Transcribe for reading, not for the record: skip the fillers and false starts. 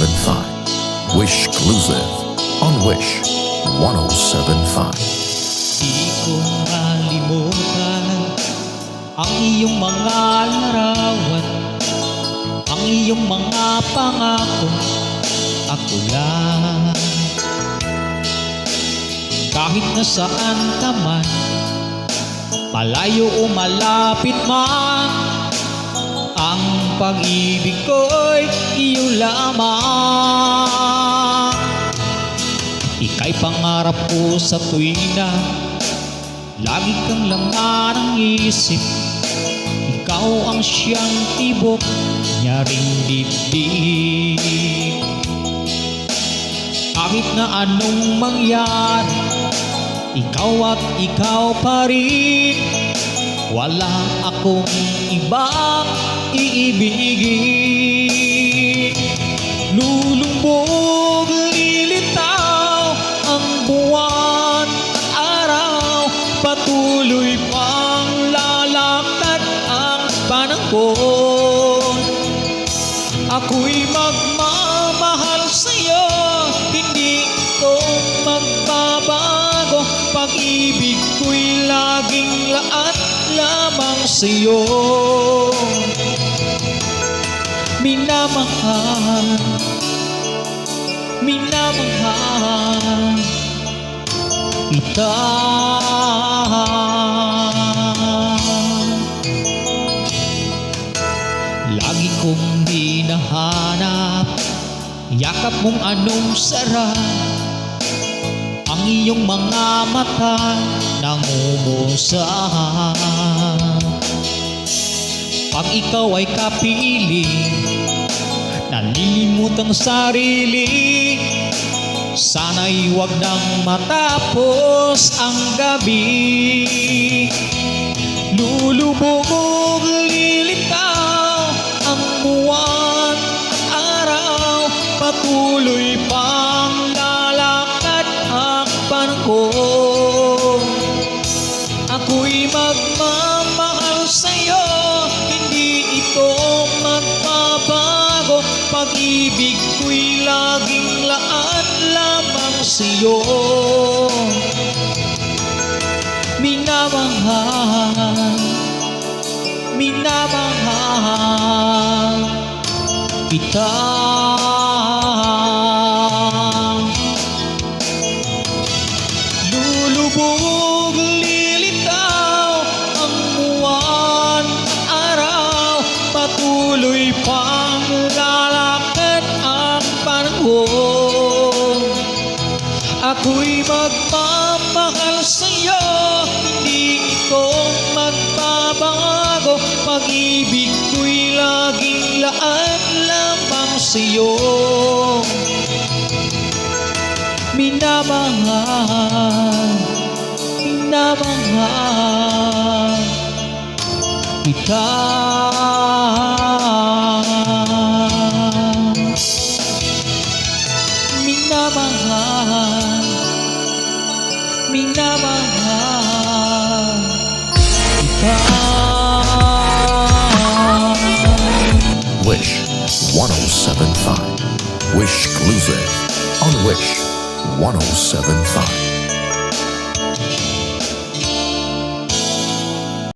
1075. Wish Exclusive on Wish 1075. Di ko malimutan ang iyong mga larawan, ang iyong mga pangako, ako lang. Kahit nasaan ka man, malayo o malapit man, ang pag-ibig ko'y iyo lamang. Ika'y pangarap ko sa tuwina, lagi kang laman ng isip. Ikaw ang siyang tibok, nyaring dibdib. Kahit na anong mangyari, ikaw at ikaw pa rin. Wala akong ibang iibigin. Lulumbog, lilitaw ang buwan at araw, patuloy pang lalakad ang panahon. Ako'y magmamahal sa'yo, hindi ito magbabago. Pag-ibig ko'y laging laat lamang sa'yo. Minamahal, minamahal kita. Lagi kong hinahanap yakap mong anong sarap, ang iyong mga mata nangumusahan. Pag ikaw ay kapili, nalilimutang sarili. Sana'y huwag nang matapos ang gabi. Lulubog, lilitaw ang buwan at araw, patuloy pang lalakad ang panahon. Ako'y magmamahal sa'yo, hindi ito magbabago. Pag-ibig ko'y laging laan lamang sa'yo. Minamahal, minamahal kita. Lulubog, lilitaw ang buwan at araw, patuloy pang lalakad ang panahon. Ako'y magmamahal sa'yo, hindi ito magbabago. Pag-ibig ko'y laging laan lamang sa'yo. Minamahal, minamahal kita. Minamahal, minamahal kita. Wish 1075. Wish Exclusive on Wish 1075.